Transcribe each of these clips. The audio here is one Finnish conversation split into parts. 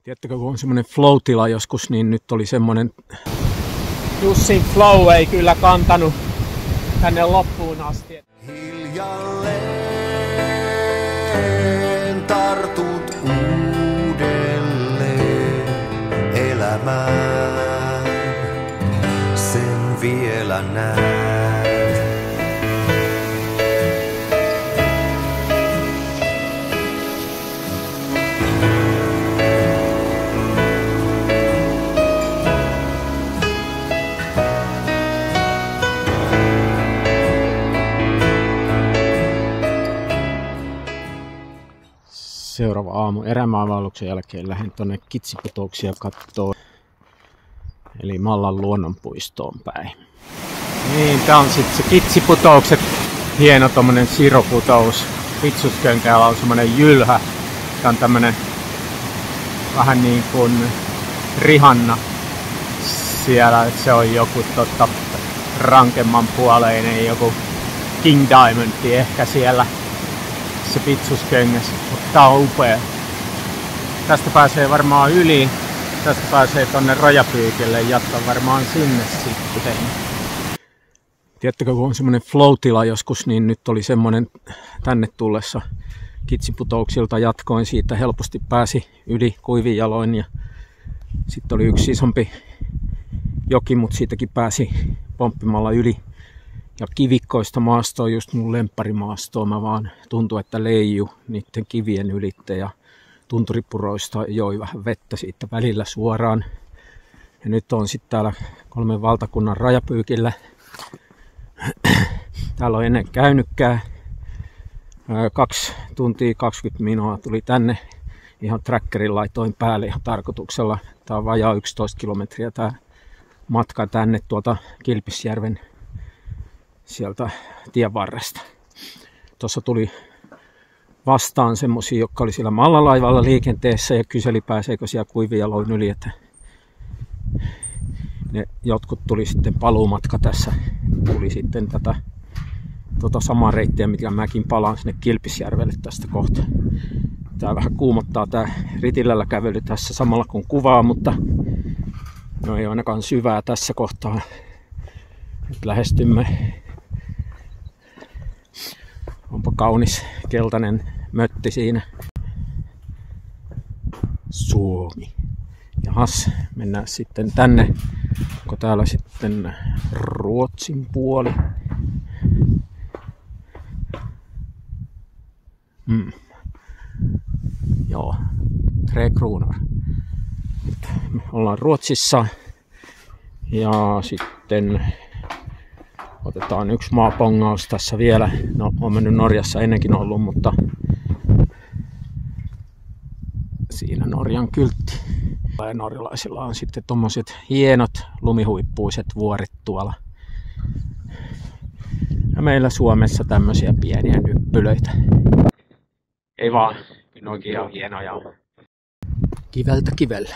Tiedättekö, kun on semmoinen flow-tila joskus, niin nyt oli semmoinen... Jussin flow ei kyllä kantanut tänne loppuun asti. Hiljalleen tartut uudelleen elämään, sen vielä näet. Seuraava aamu erämaavaelluksen jälkeen lähdin tonne Kitsiputouksia kattoo, eli Mallan luonnonpuistoon päin. Niin, tää on sitten se Kitsiputoukset, hieno tommonen siroputous. Pitsuskönkällä on semmonen jylhä. Tää on tämmönen vähän niin kuin rihanna siellä, että se on joku rankemman puoleinen, joku King Diamondi ehkä siellä. Se Pitsusköngäs, mutta tää on upea. Tästä pääsee varmaan yli. Tästä pääsee tonne Rajapyykille, jatkaa varmaan sinne sitten. Tiedättekö, kun on semmonen flow-tila joskus, niin nyt oli semmonen tänne tullessa Kitsiputouksilta jatkoin siitä helposti pääsi yli kuivin jaloin. Ja sitten oli yksi isompi joki, mutta siitäkin pääsi pomppimalla yli. Ja kivikkoista maastoa, just mun lempparimaastoa, mä vaan tuntuu, että leiju niiden kivien ylitte ja tunturipuroista joi vähän vettä siitä välillä suoraan. Ja nyt on sitten täällä 3 valtakunnan Rajapyykillä. Täällä on ennen käynytkään. 2 tuntia 20 minuuttia tuli tänne. Ihan trackerin laitoin päälle ihan tarkoituksella. Tää on vajaa 11 kilometriä tää matka tänne tuolta Kilpisjärven sieltä tien varresta. Tuossa tuli vastaan semmosia, jotka oli siellä Mallalaivalla liikenteessä ja kyseli pääseekö siellä kuivijaloin yli, että ne jotkut tuli sitten paluumatka tässä. Tuli sitten tätä samaa reittiä, mikä mäkin palaan sinne Kilpisjärvelle tästä kohta. Tää vähän kuumottaa tää Ritillällä kävely tässä samalla kun kuvaa, mutta no ei ainakaan syvää tässä kohtaa. Nyt lähestymme. Onpa kaunis keltainen mötti siinä. Suomi. Jahas, mennään sitten tänne. Onko täällä sitten Ruotsin puoli? Joo, 3 kronor. Nyt me ollaan Ruotsissa. Ja sitten otetaan 1 maapongaus tässä vielä. No, olen mennyt Norjassa ennenkin ollut, mutta siinä Norjan kyltti. Ja norjalaisilla on sitten tommoset hienot lumihuippuiset vuoret tuolla. Ja meillä Suomessa tämmösiä pieniä nyppylöitä. Ei vaan, noikin on hienoja. Kiveltä kivelle.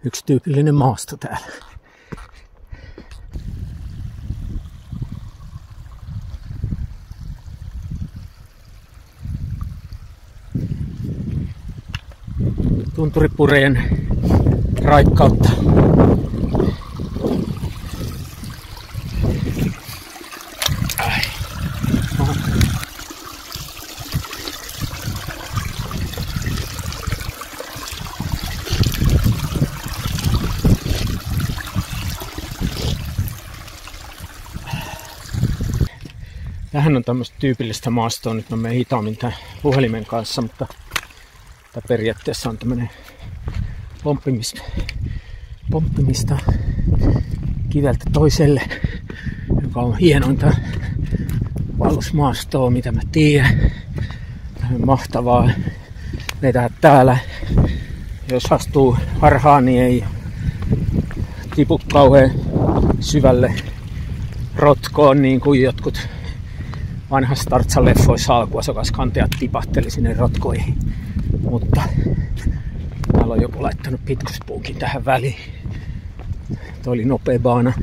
Yksi tyypillinen maasto täällä. Tunturipureen raikkautta. Tähän on tämmöistä tyypillistä maastoa. Nyt mä menen hitaammin tämän puhelimen kanssa, mutta tämä periaatteessa on tämmöinen pomppimista kiveltä toiselle, joka on hienointa vaellusmaastoa, mitä mä tiedän. Tähän mahtavaa vetää täällä. Jos astuu harhaan, niin ei tipu kauhean syvälle rotkoon, niin kuin jotkut vanhassa Tartsan-leffoissa alkuasokaskantajat tipahteli sinne rotkoihin. Mutta täällä on joku laittanut pitkospuukin tähän väliin. Tuo oli nopea baana.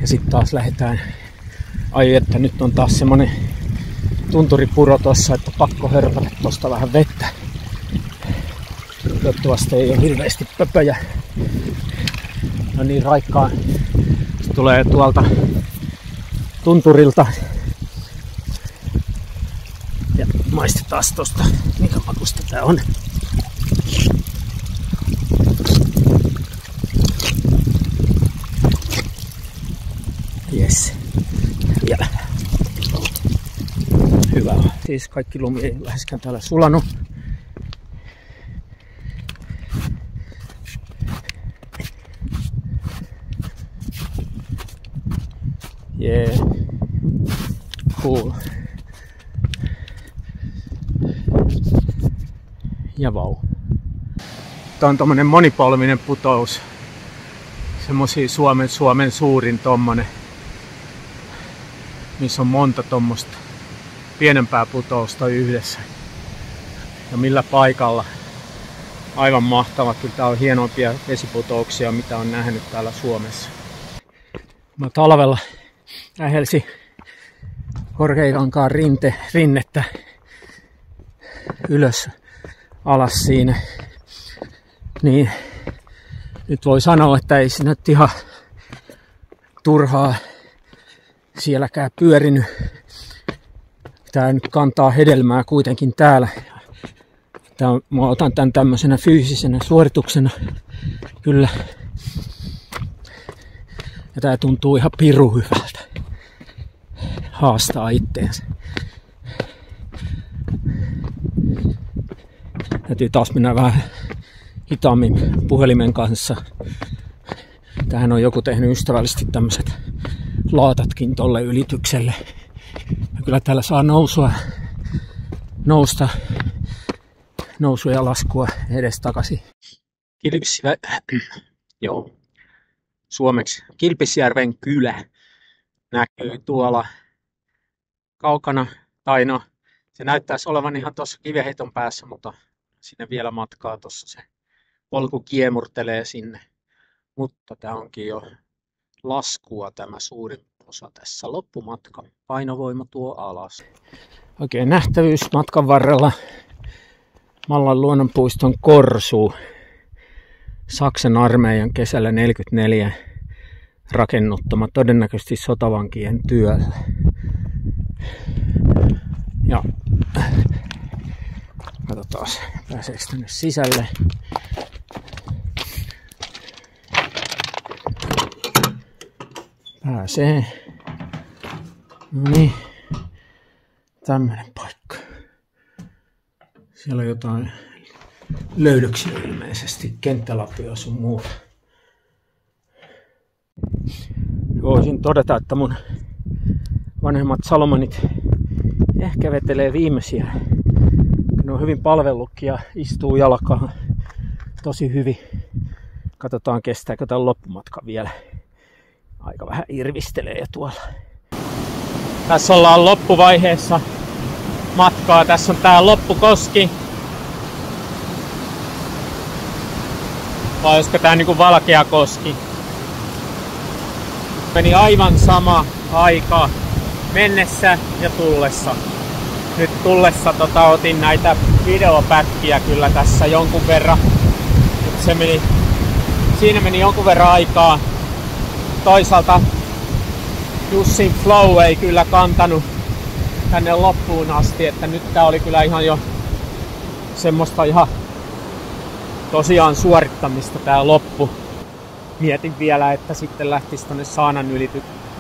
Ja sitten taas lähdetään. Ai että nyt on taas semmonen tunturipuro tossa, että pakko hörpätä tosta vähän vettä. Toivottavasti ei ole hirveästi pöpöjä. No niin raikkaa. Se tulee tuolta tunturilta. Ja maistetaan tosta, minkä makusta tää on. Jes. Vielä. Hyvä. Siis kaikki lumi ei läheskään täällä sulanut. Jee. Cool. Ja vau. Tää on tommonen monipolvinen putous. Semmosia Suomen suurin tommonen. Missä on monta tommosta pienempää putousta yhdessä. Ja millä paikalla. Aivan mahtava. Kyllä tää on hienompia vesiputouksia, mitä on nähnyt täällä Suomessa. Mä talvella lähelsi Korkeakankaan rinnettä ylös alas siinä. Niin nyt voi sanoa, että ei siinä nyt ihan turhaa sielläkään pyörinyt. Tää nyt kantaa hedelmää kuitenkin täällä. Mä otan tän tämmöisenä fyysisenä suorituksena. Kyllä. Ja tää tuntuu ihan pirun hyvältä. Haastaa itteensä. Täytyy taas mennä vähän hitaammin puhelimen kanssa. Tähän on joku tehnyt ystävällisesti tämmöiset laatatkin tolle ylitykselle. Ja kyllä täällä saa nousua ja laskua edestakaisin. Joo. Suomeksi Kilpisjärven kylä näkyy tuolla kaukana. Tai no, se näyttäisi olevan ihan tuossa kivenheiton päässä, mutta sinne vielä matkaa tuossa se polku kiemurtelee sinne. Mutta tämä onkin jo laskua tämä suurin osa tässä loppumatka. Painovoima tuo alas. Oikein nähtävyys matkan varrella. Mallan luonnonpuiston korsu. Saksan armeijan kesällä 1944 rakennuttama, todennäköisesti sotavankien työllä. Ja katsotaan, pääseekö tänne sisälle. Pääsee. No niin, tämmönen paikka. Siellä on jotain löydöksiä ilmeisesti, kenttälapia sun muuta. Voisin todeta, että mun vanhemmat Salomonit ehkä vetelee viimeisiä. Ne on hyvin palvellutkin ja istuu jalkaan tosi hyvin. Katsotaan, kestääkö tämän loppumatka vielä. Aika vähän irvistelee jo tuolla. Tässä ollaan loppuvaiheessa matkaa. Tässä on tää loppukoski. Vai olisiko tää niinku Valkeakoski? Meni aivan sama aika mennessä ja tullessa. Nyt tullessa otin näitä videopätkiä kyllä tässä jonkun verran. Siinä meni jonkun verran aikaa. Toisaalta Jussin flow ei kyllä kantanut tänne loppuun asti, että nyt tää oli kyllä ihan jo semmoista ihan tosiaan suorittamista tää loppu. Mietin vielä, että sitten lähtisi tonne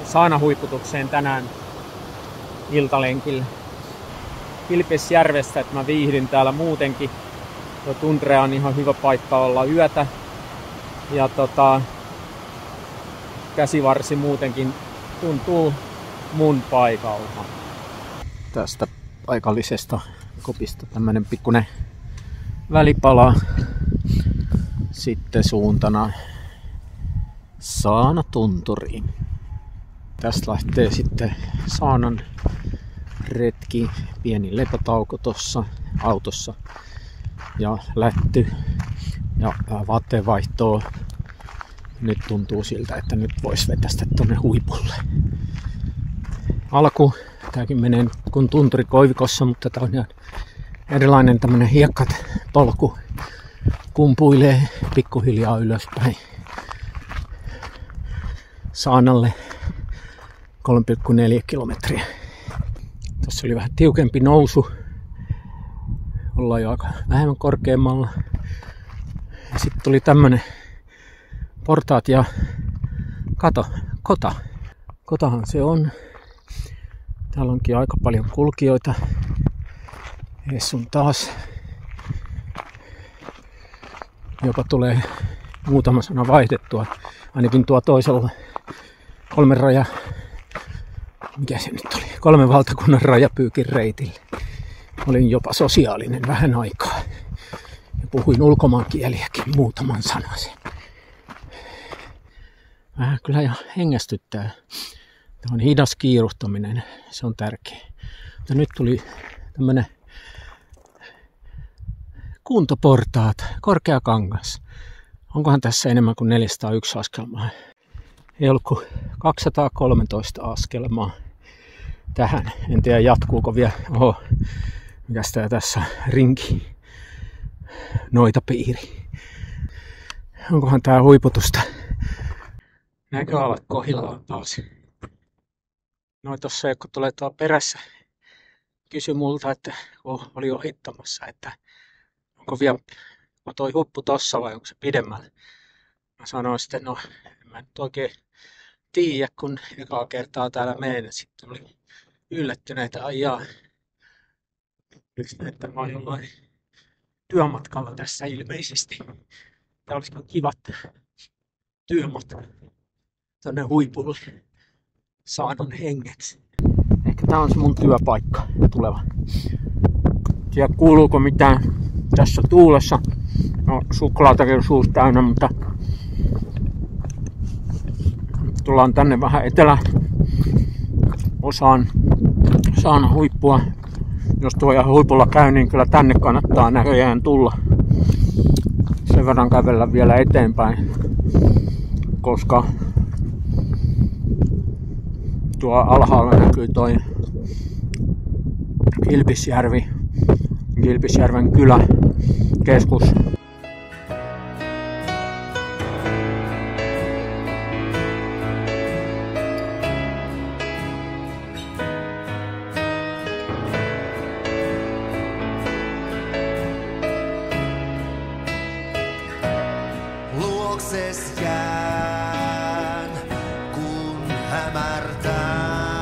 saanahuiputukseen tänään iltalenkille Kilpisjärvestä, että mä viihdyn täällä muutenkin. Tuo Tundra on ihan hyvä paikka olla yötä. Ja käsivarsi muutenkin tuntuu mun paikalta. Tästä paikallisesta kopista tämmönen pikkuinen välipala. Sitten suuntana Saanatunturiin. Tästä lähtee sitten saunan retki, pieni lepotauko tuossa autossa ja lätty ja vaatteenvaihtoa. Nyt tuntuu siltä, että nyt voisi vetästä tonne huipulle. Alku, tääkin menee kun tunturi koivikossa, mutta tää on ihan erilainen tämmönen hiekkat polku. kumpuilee pikkuhiljaa ylöspäin saanalle 3,4 kilometriä. Tuossa oli vähän tiukempi nousu. Ollaan jo aika vähemmän korkeammalla. Ja sitten tuli tämmönen portaat ja kota. Kotahan se on. Täällä onkin aika paljon kulkijoita. Ees sun taas. Jopa tulee muutama sana vaihdettua. Ainakin tuo toisella 3 valtakunnan rajapyykin reitillä. Olin jopa sosiaalinen vähän aikaa. Ja puhuin ulkomaankieliäkin muutaman sanasen. Vähän kyllä jo hengästyttää. Tämä on hidas kiiruhtaminen, se on tärkeä. Mutta nyt tuli tämmönen kuntoportaat, korkea kangas. Onkohan tässä enemmän kuin 401 askelmaa? Ei ollut kuin 213 askelmaa tähän. En tiedä jatkuuko vielä. Oho, mikäs tää tässä rinki? Noita piiri. Onkohan tää huiputusta? Näköalat kohillaan taas. No tossa joku tulee tuo perässä. Kysyi multa, että oli ohittamassa, että onko vielä toi huppu tossa vai onko se pidemmällä. Mä sanoin sitten, no en mä nyt oikein tiedä, kun ekaa kertaa täällä menen. Sitten oli yllättyneitä ajaa. Että mä oon jollain työmatkalla tässä ilmeisesti. Tää olisi kivat työmatka tonne huipulle. Saanon hengeksi. Ehkä tää on se mun työpaikka tuleva. Tiedä kuuluuko mitään tässä tuulessa. No suklaatakin suus täynnä, mutta tullaan tänne vähän eteläosaan saanan huippua. Jos tuo huipulla käy, niin kyllä tänne kannattaa näköjään tulla. Sen verran kävellä vielä eteenpäin, koska tuo alhaalla näkyy toi Kilpisjärven kylä, keskus. Luokses jään, kun hämärtää,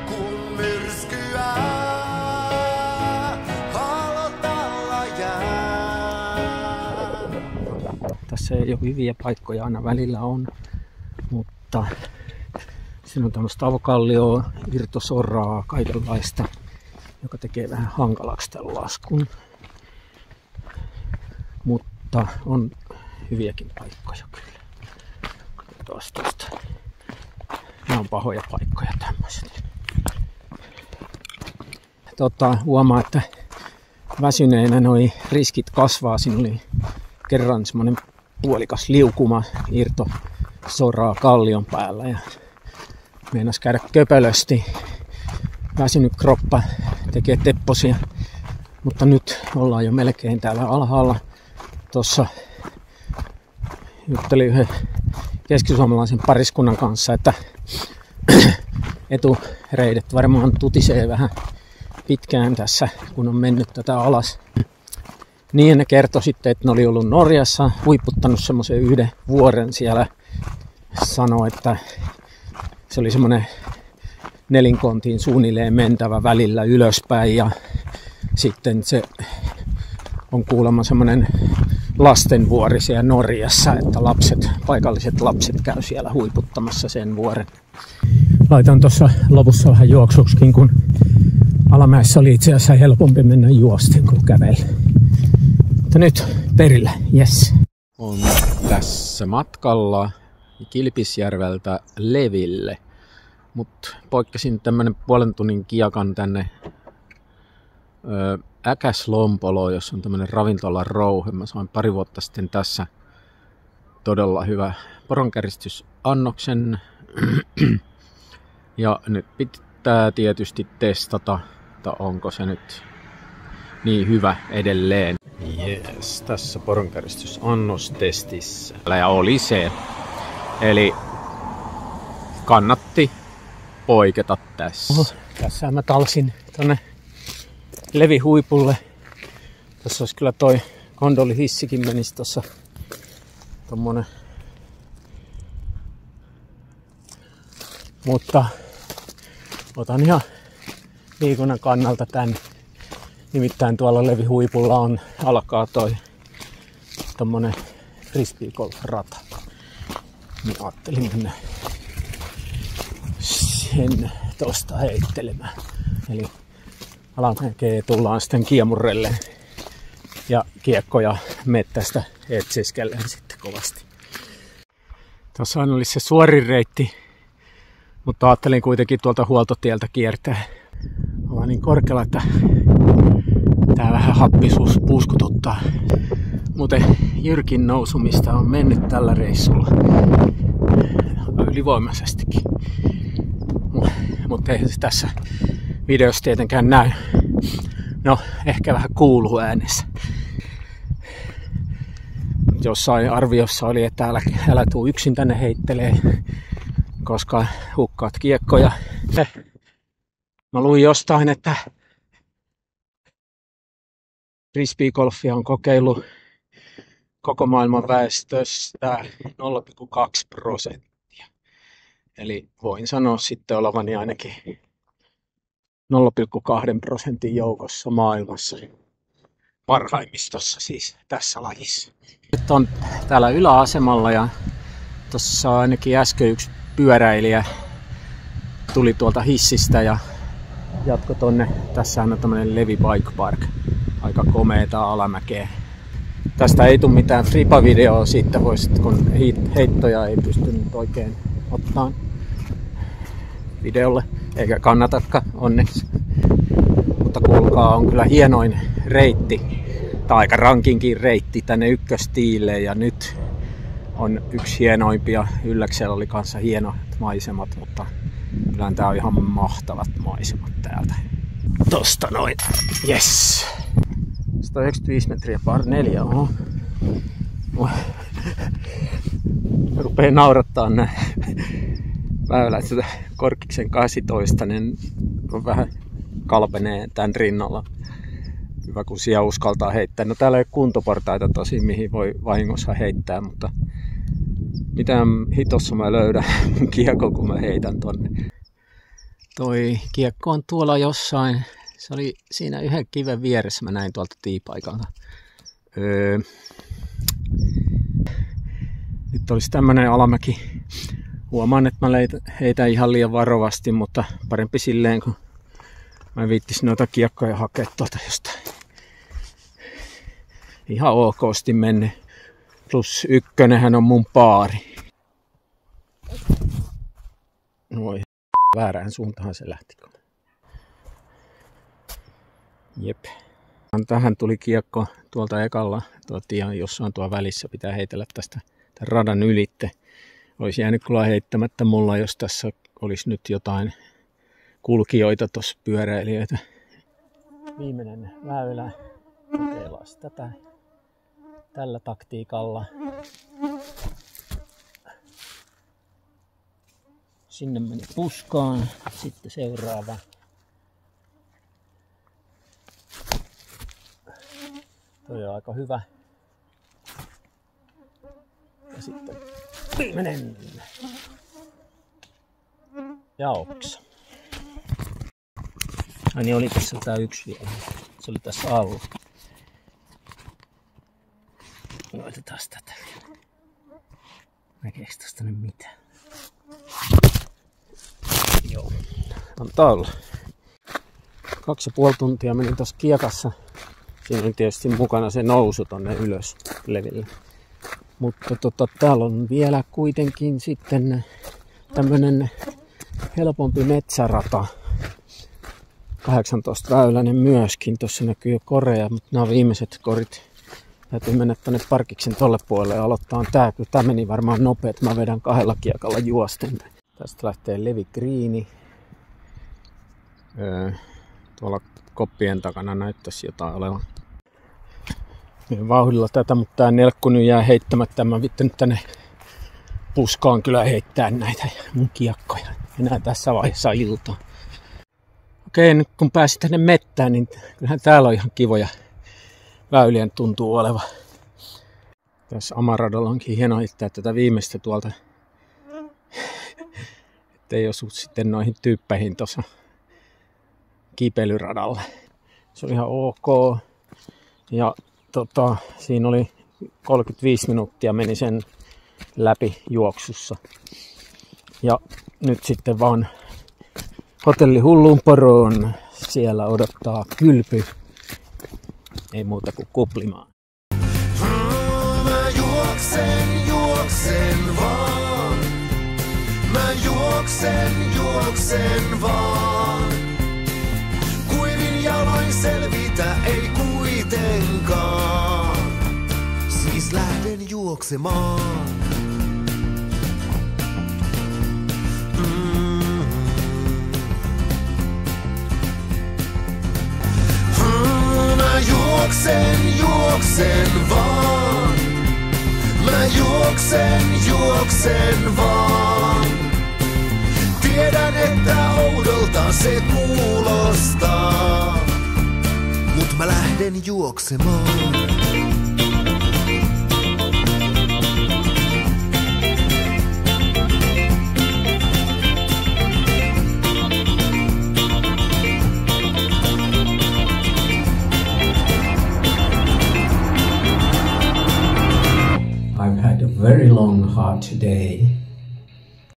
kun myrskyä halotalla jää. Tässä ei ole hyviä paikkoja, aina välillä on, mutta siinä on tämmöistä avokallioa, irtosoraa, kaikenlaista, joka tekee vähän hankalaksi tämän laskun. Mutta on hyviäkin paikkoja kyllä. Katsotaan tuosta. Nämä on pahoja paikkoja tämmöiset. Huomaa, että väsyneenä noi riskit kasvaa. Siinä oli kerran semmonen puolikas liukuma irtosoraa kallion päällä ja meinas käydä köpelösti. Väsynyt kroppa tekee tepposia, mutta nyt ollaan jo melkein täällä alhaalla. Tuossa juttelin yhden keskisuomalaisen pariskunnan kanssa, että etureidet varmaan tutisee vähän pitkään tässä, kun on mennyt tätä alas. Niin ne kertoi sitten, että ne oli ollut Norjassa, huiputtanut semmoisen yhden vuoren siellä. Sanoi, että se oli semmoinen nelinkontiin suunnilleen mentävä välillä ylöspäin ja sitten se on kuulemma semmoinen lastenvuori siellä Norjassa, että paikalliset lapset käy siellä huiputtamassa sen vuoren. Laitan tuossa lopussa vähän juoksuksikin, kun alamäessä oli itse asiassa helpompi mennä juosten kuin kävellä. Mutta nyt perillä, yes. On tässä matkalla Kilpisjärveltä Leville, mutta poikkesin tämmönen puolen tunnin kiakan tänne Äkäslompolo, jossa on tämmönen ravintola Rouhe. Mä sain pari vuotta sitten tässä todella hyvä poronkäristysannoksen. Ja nyt pitää tietysti testata, että onko se nyt niin hyvä edelleen. Jees, tässä poronkäristys annostestissä. Ja oli se. Eli kannatti poiketa tässä. Oho, tässä mä talsin tonne levihuipulle. Tässä olisi kyllä toi kondolihissikin menisi tossa tommonen. Mutta otan ihan liikunnan kannalta tän. Nimittäin tuolla levihuipulla alkaa toi tommonen frisbeegolf-rata. Niin ajattelin mennä sen tosta heittelemään. Eli alamäkeä tullaan sitten kiemurrelle ja kiekkoja mettästä etsiskellen sitten kovasti. Tuossa oli se suorin reitti, mutta ajattelin kuitenkin tuolta huoltotieltä kiertää. Ollaan niin korkealla, että tää vähän happisuus puuskututtaa. Muuten jyrkin nousumista on mennyt tällä reissulla ylivoimaisestikin. Mutta ei se tässä videossa tietenkään näy. No, ehkä vähän kuuluu äänessä. Jossain arviossa oli, että älä tuu yksin tänne heittelee, koska hukkaat kiekkoja. Mä luin jostain, että frisbeegolfia on kokeillut koko maailman väestöstä 0,2%. Eli voin sanoa sitten olevani ainakin 0,2% joukossa maailmassa. Parhaimmistossa siis tässä lajissa. Nyt on täällä yläasemalla ja tuossa ainakin äsken yksi pyöräilijä tuli tuolta hissistä ja jatko tonne. Tässähän on tämmönen Levi Bike Park. Aika komeeta alamäkeä. Tästä ei tule mitään fripa-videoa siitä, kun heittoja ei pystynyt oikein ottaa videolle. Eikä kannatakaan onneksi. Mutta kuulkaa, on kyllä hienoin reitti. Tai aika rankinkin reitti tänne ykköstiille. Ja nyt on yksi hienoimpia. Ylläksellä oli kanssa hienot maisemat, mutta kyllä tää on ihan mahtavat maisemat täältä. Tosta noin. Yes! 195 metriä par 4. Oho. Rupee naurattaa nää väylät. Korkiksen 18, niin on vähän kalpenee tän rinnalla. Hyvä kun siellä uskaltaa heittää. No täällä ei ole kuntoportaita tosi, mihin voi vahingossa heittää, mutta mitään hitossa mä löydän mun kiekon, kun mä heitän tonne. Toi kiekko on tuolla jossain. Se oli siinä yhden kiven vieressä, mä näin tuolta tiipaikalta. Nyt olisi tämmönen alamäki. Huomaan, että mä heitän ihan liian varovasti, mutta parempi silleen, kun mä en viittis noita kiekkoja hakea tuolta jostain. Ihan okosti mennyt. Plus ykkönen on mun paari. Voi väärään suuntaan se lähti. Jep. Tähän tuli kiekko tuolta ekalla. Tuo tie jossain tuo välissä pitää heitellä tästä tämän radan ylitte. Olisi jäänyt kyllä heittämättä mulla, jos tässä olisi nyt jotain kulkijoita tuossa, pyöräilijöitä. Viimeinen väylä. Kokeillaan tätä tällä taktiikalla. Sinne meni puskaan. Sitten seuraava. Toi on aika hyvä. Ja sitten viimeinen. Ja oksa. Ai niin, oli tässä tää yksi vielä. Se oli tässä alla. Laitetaan tätä vielä. Näkeekö tästä nyt mitään? Joo. Antaa olla. 2,5 tuntia menin tossa kiekassa. Siinä on tietysti mukana se nousu tonne ylös leville. Mutta täällä on vielä kuitenkin sitten tämmönen helpompi metsärata. 18-väyläinen myöskin. Tuossa näkyy jo korea, mutta nämä viimeiset korit. Täytyy mennä tänne parkiksen tolle puolelle ja aloittaa tää. Kyllä tää meni varmaan nopeet. Mä vedän 2 kiekalla juosten. Tästä lähtee Levi Greeni. Tuolla koppien takana näyttäisi jotain olevan. vauhdilla tätä, mutta tää nelkku nyt jää heittämättä. Mä vittu nyt tänne puskaan kyllä heittää näitä mun kiekkoja enää tässä vaiheessa iltaa. Okei, nyt kun pääsit tänne mettään, niin kyllähän täällä on ihan kivoja väyliä tuntuu oleva. Tässä Amaradalla onkin hienoa heittää tätä viimeistä tuolta, ettei osu sitten noihin tyyppeihin tuossa kipeilyradalla. Se oli ihan ok. Ja siinä oli 35 minuuttia meni sen läpi juoksussa. Ja nyt sitten vaan hotelli Hulluun Poroon. Siellä odottaa kylpy. Ei muuta kuin kuplimaan. Mä juoksen vaan. Mä juoksen vaan. Kuivin jaloin selvitä ei kuitenkaan. Siis lähden juoksemaan. Mä juoksen vaan. Mä juoksen vaan. Tiedän, että oudolta se kuulostaa. Mut mä lähden juoksemaan. I've had a very long hard day.